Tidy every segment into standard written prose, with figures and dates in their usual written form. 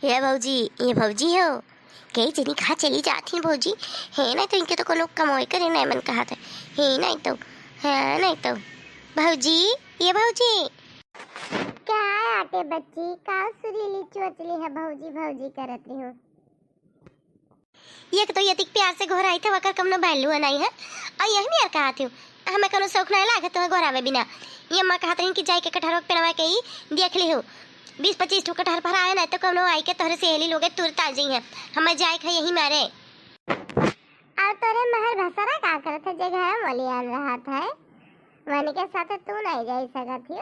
हे भौजी, ये भौजी हो कई जनी कहा चली जाती भौजी है ना, तो इनके तो कोनो कमाई करे नहीं मन कहा था है नहीं तो है नहीं तो भौजी, ये भौजी क्या है आटे बच्ची का सुरीली चोचली है भौजी भौजी करती हूँ। ये तो यतिक प्यार से घोर आई थे वकर कम न बैलू नहीं है और यही नहीं कहा थी हमें कोनो शौक नहीं लागे तो घोरावे बिना ये माँ कहते हैं कि जाए के कटहर पेड़वा के ही देख ली हो 20-25 ठो कटहर भरा है ना तो कौनो आई के तोहरे सहेली लोग तुरंत आ जाई है हमें जाए के यही मारे। और तोरे महर भसरा का करत है जगह मलियान रहा था मन के साथ तू नहीं जाई सकत हो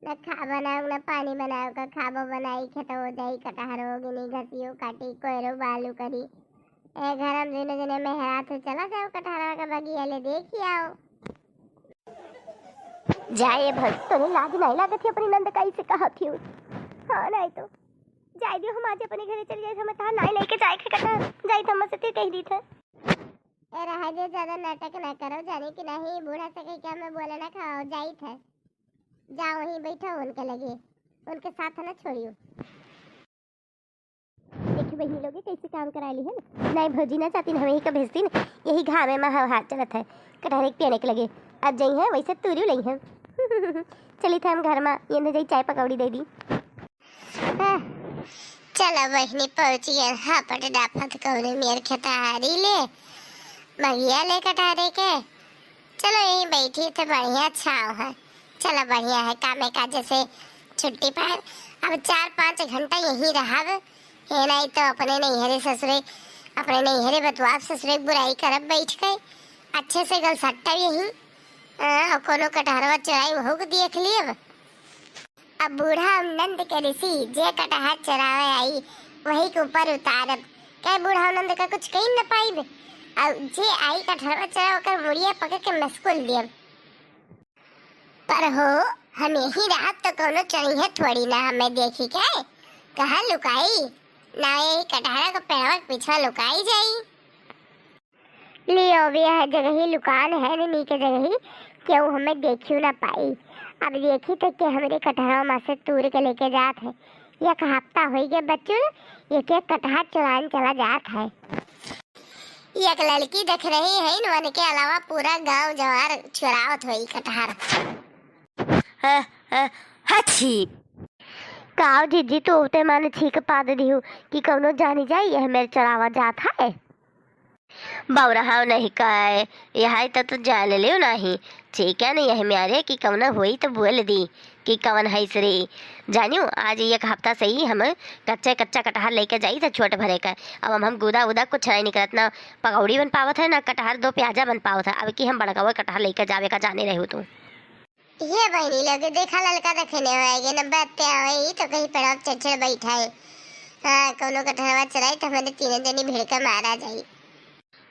न खा बनाऊ न पानी बनाऊ का खाबो बनाई खेतो जाई कटहर हो गिनी घसियो काटी कोयरो बालू करी ए घर हम जने जने में हाथ चला जाओ कटहर का बगिया ले देखी आओ। जाए भक्त तोरे लाज नहीं लागत थी अपनी नंद काई से कहा थी हाँ नहीं तो जाए दियो हम आज अपने घरे चले जाए हमें कहा नहीं लेके जाए के कटहर जाए तो हमसे फिर कह दी थे ए रहा दे ज्यादा नाटक ना करो जाने कि नहीं बूढ़ा से कह क्या मैं बोले ना खाओ जाई थे जाओ वहीं बैठो उनके लगे उनके साथ ना छोड़ियो। देखिए बहनी लोग कैसे काम करा ली है ना नहीं भौजी ना चाहती हमें ही का भेजती ना यही घाव में हाथ चलत है कटहर एक पियाने के लगे आज जाई है वैसे तूरी ली है चली थे हम घर में ये जाई चाय पकौड़ी दे दी। चलो बहनी पहुंची गए हाँ पट डाफत कौरे मेर खतारी ले बगिया ले कटारे के चलो यहीं बैठी तो बढ़िया छाव है चलो बढ़िया है कामे काजे से छुट्टी पाए अब 4-5 घंटा यहीं रहा है नहीं तो अपने नैहरे ससुरे अपने नैहरे बतवाब ससुरे बुराई करब बैठ गए अच्छे से गल सट्टा यहीं कोनो कटहरवा चुराई वहू को देख लियो। अब बूढ़ा नंद के ऋषि जे कटहर चरावे आई वही के ऊपर उतारब कह बूढ़ा नंद का कुछ कहीं न पाइब और जे आई कटहरवा चराव कर मुड़िया पकड़ के मस्कुल दियब पर हो हम यही रात तो कोनो चढ़ी है थोड़ी ना हमें देखी के कहा लुकाई ना ये कटहरा को पेड़वा के पीछे लुकाई जाई लियो भी है जगह ही लुकान है नीचे जगह ही क्यों हमें देखियो ना पाई अब देखी तो कि हमारे कटहरा में से तूर के लेके जात है एक हफ्ता हो गया बच्चों एक कटहर चुराने चला जात है एक लड़की देख रही है इन के अलावा पूरा गांव जवार चुरावत हुई कटहर। हची काव जीजी तो उते माने ठीक पा दी हूँ कि कौनो जानी जाए यह मेरे चढ़ावा जात है बौरहा नहीं कहे यह तो जान लियो नहीं ठीक है नहीं यह मेरे कि कौन हुई तो बोल दी कि कौन है सरे जानियो आज एक हफ्ता से ही हम कच्चा कटहर लेके जाई था छोट भरे का अब हम गुदा उदा कुछ नहीं निकलत ना पकौड़ी बन पावत है ना कटहर 2 प्याजा बन पावत है अब कि हम बड़का कटहर लेके जावे का जाने रहे तू ये बहनी लोग देखा लड़का देखने आएगे न बातें आई तो कहीं पेड़ चढ़ बैठा है हाँ कोनो कटहरवा चराई तो हमारे 3 जनी भीड़ का मारा जाई।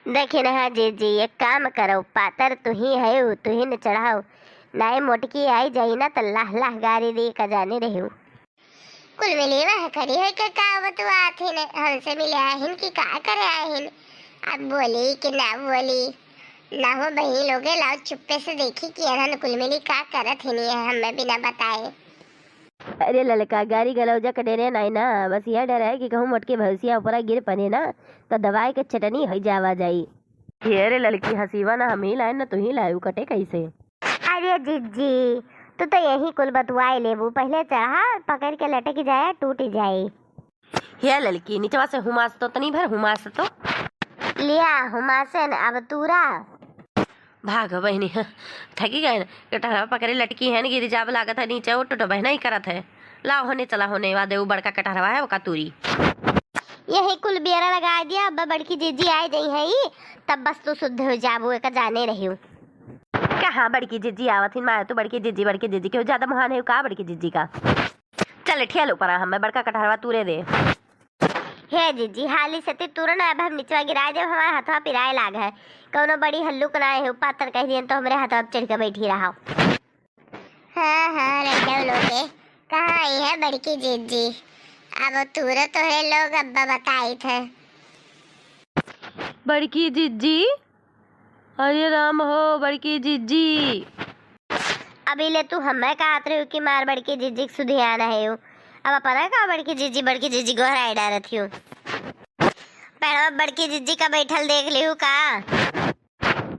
देखी ना जीजी एक काम करो पातर तू ही है तू ही न चढ़ाओ नाई मोटकी आई जाई ना तो लाह गाड़ी दे का जाने रहे कुल मिली वह करी है के का बतवात है हमसे मिले आहिन की का करे आहिन अब बोली कि ना बोली ना हो बही लोगे लाओ चुप्पे से देखी कि अनन कुल मिली का करत है नहीं हमें बिना बताए। अरे ललका गाड़ी गलौजा का डरे नहीं ना बस यह डर है कि कहूँ मोटके भैंसिया ऊपर गिर पने ना तो दवाई के चटनी हो जावा जाई। अरे लड़की हसीवा ना हम ही लाए ना तू ही लाए कटे कैसे। अरे जीजी तू तो यही कुल बतवाए लेबू पहले चढ़ा पकड़ के लटक जाए टूट जाए। ये लड़की नीचवा से हुमास तो नहीं भर हुमास तो लिया हुमासन अब तूरा भाग बहनी थकी गए कटहरा पकड़े लटकी है गिरी जाब लागत है नीचे वो टूटो बहना ही करत है ला होने चला होने वादे वो बड़का कटहरवा है वो का तूरी यही कुल बेरा लगा दिया अब बड़की जीजी आ गई है ही तब बस तू शुद्ध हो जाबू एक जाने रही हूँ। कहाँ बड़की जीजी आवत मैं तो बड़की जीजी क्यों ज्यादा महान है कहा बड़की जीजी का चल ठिया ऊपर हमें बड़का कटहरवा तूरे दे हे जीजी हाली से तुरंत अब हम नीचवा गिरा दे हमारे हाथवा पिराए लाग है कौनो बड़ी हल्लुक ना है पातर कह दिए तो हमारे हाथवा चढ़ के बैठी रहा। हाँ लड़के लोगे कहाँ आई है बड़की जीजी अब तुरंत तो है लोग अब्बा बताई थे बड़की जीजी अरे राम हो बड़की जीजी अभी ले तू हमें कहत रही कि मार बड़की जीजी सुधियाना है अब अपना का बड़की जीजी गोहराई डारत हूँ। पेड़वा बड़की जीजी का बैठल देख लिहू का।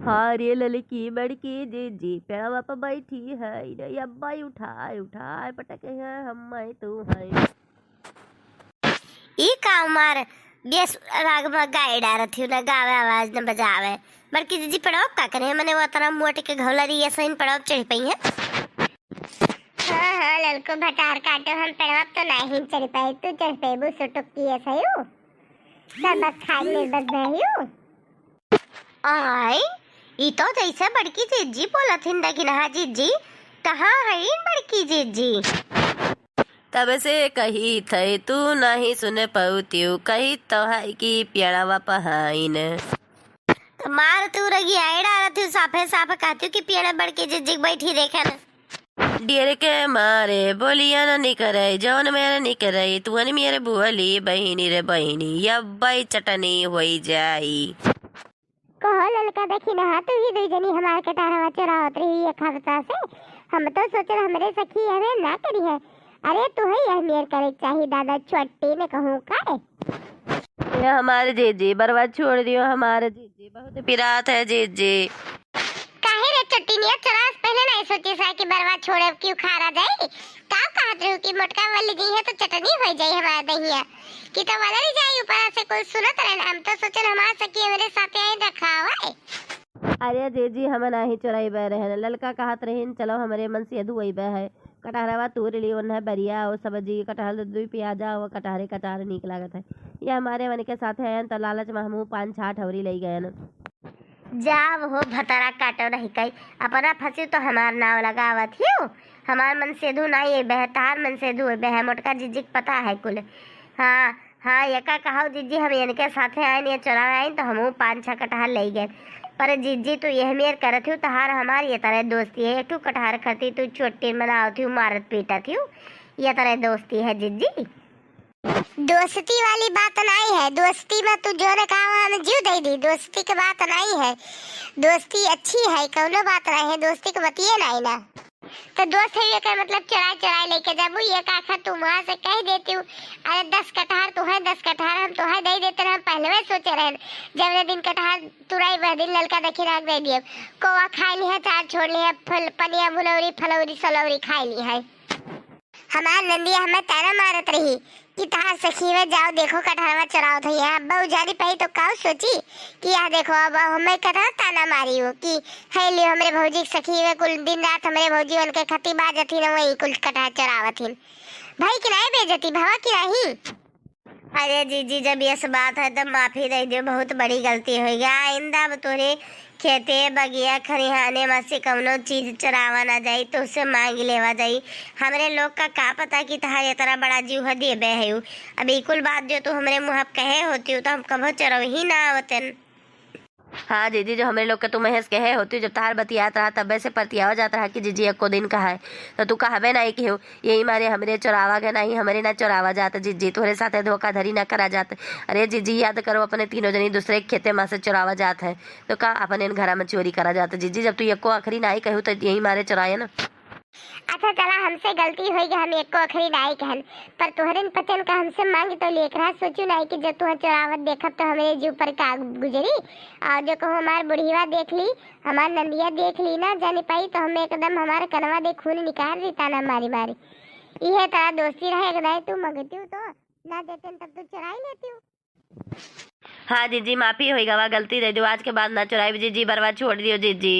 हाँ रे ललकी बड़की जीजी पेड़वा पर बैठी है रे अब्बा उठाए उठाए पटके है हम तू है। ई का उमर बेस राग में गाय डारत हूँ, ना गावे आवाज न बजावे। बड़की जीजी पेड़वा का करे मने वो तरह मोटे के घोलरी ऐसा इन पेड़वा चढ़ पई है। हाँ हाँ ललको भटार काटो हम पेड़वा तो नहीं चढ़ पाए, तू चढ़ पेबू सुटुकी ऐसा यू सब बस खाली बस बहयू। आई ई तो जैसे बड़की जीजी बोलत हिंदा कि ना जीजी कहाँ है इन बड़की जीजी। तब से कही थे तू नहीं सुने पउतियू कही तो है कि पेड़वा पहाइन। तो मार तू रगी आई डारत हूँ साफे साफ कहती हूँ कि पेड़ बड़की जीजी बैठी देखे ना। डियर के मारे बोलिया न निकरे जौन मेरे निकरे तू मेरे बुअली बहिनी रे बहिनी यब्बाई चटनी होई जाई। कहो ललका देखी ना तू ही दो जनी हमार कटारवा चरावत रही है खरता से। हम तो सोचल हमरे सखी हवे ना करी है। अरे तू है यह मेर करे चाहिए दादा छोटी ने कहूँ का हमारे जीजी बर्बाद छोड़ दियो हमारे जीजी बहुत पिरात है जीजी। काहे रे चट्टीनिया चरास पहले नहीं सोची सा कि बर्बाद छोड़े क्यों खारा जाए। का कहत रहू कि मोटका वाली जी है तो चटनी हो जाए हमारा दहिया कि तो वाला नहीं जाए ऊपर से कोई सुनत रहे। हम तो सोचल हमार सखी मेरे साथ आई रखा हुआ है। अरे जीजी हम नहीं चुराई बह रहे ललका कहत रहीन चलो हमारे मन से धुआई बह है कटहरवा तूर ली उन्हें बरिया और सब्जी कटहल दूध प्याजा और कटहरे का चार निक लागत है। ये हमारे मन के साथ है तो लालच में हम 5-6 ठवरी ले गए न। जाव हो भतरा काटो नहीं कई अपना फंसी तो हमार नाव लगावत हियो। हमार मन से धू नहीं बहतार मन से धू बह मोटका जीजी पता है कुल। हाँ हाँ यका कहो जीजी हम इनके साथे आए ये चुरावे आए तो हम 5-6 कटहर ले गए। पर जीजी तू यह मेर करत हूँ तहार हमार ये तरह दोस्ती है। एक कटहर खती तू चोटी मनावत हूँ मारत पीटत हूँ ये तरह दोस्ती है जीजी। दोस्ती वाली बात नहीं है। दोस्ती में तू जो ने कहा हमें जीव दे दी। दोस्ती की बात नहीं है। दोस्ती अच्छी है कौनो बात नहीं है। दोस्ती को बतिए नहीं ना तो दोस्त है ये का मतलब चुराए चुराए लेके जाबू ये का तू वहां से कह देती हूँ। अरे 10 कटहर तू है 10 कटहर हम तो है दे देते हम पहले में सोचे रहे जब दिन कटहर तुराई वह दिन ललका देखी रख दे दिए कोवा खाई ली है 4 छोड़ ली है फल पनिया बुलौरी फलौरी सलौरी खाई ली है। हमार नंदिया हमें ताना मारत रही कि तहार सखी में जाओ देखो कटहरवा चराओ थी है। अब्बा उजारी पाई तो का सोची कि यह देखो अब हमें कटहर ताना मारी हो कि है लियो हमरे भौजी सखी में कुल दिन रात हमरे भौजी उनके खती बाजती न वही कुल कटहर चरावत भाई कि नहीं बेजती भावा कि नहीं। अरे जीजी जब ये सब बात है तब माफी दे दियो बहुत बड़ी गलती हो गई। आइंदा अब तोरे खेते बगिया खरिहाने में से कौनो चीज चरावा ना जाई तो उससे मांग लेवा जाई। हमरे लोग का पता कि तहारे तरह बड़ा जीव दे बे है। अब कुल बात जो तू हमरे मुँह कहे होती हो तो हम कभो चरो ही ना आवतन। हाँ जीजी जो हमारे लोग का तू महेश कहे होती जब तार बतियात रहा तब से परतियावा जाता रहा कि जीजी एक को दिन कहा है तो तू कहबे नहीं कि हो यही मारे हमरे चुरावा के नहीं हमारे ना चुरावा जाता जीजी तोरे साथ धोखाधड़ी ना करा जाता। अरे जीजी याद करो अपने तीनों जनी दूसरे खेते में से चुरावा जाता है तो का अपने घर में चोरी करा जाता जीजी जब तू एक को आखिरी नहीं कहू तो यही मारे चुराए ना। अच्छा चला हमसे गलती हुई हम एक को आखिरी नहीं कहन पर तुहरे पचन का हमसे मांग तो लेख रहा सोचू नहीं कि जब तुह चोरावत देखब तो हमारे जीव पर का गुजरी। और जो कहो हमार बुढ़िया देख ली हमार नंदिया देख ली ना जाने पाई तो हम एकदम हमारे कनवा दे खून निकाल दी ताना मारी मारी। यह तारा दोस्ती रहे नहीं तू मंगती हूँ तो ना देते तब तू चुरा ही लेती हूँ। हाँ जीजी माफी होई गवा गलती दे दो आज के बाद ना चुराई जीजी बर्बाद छोड़ दियो जीजी।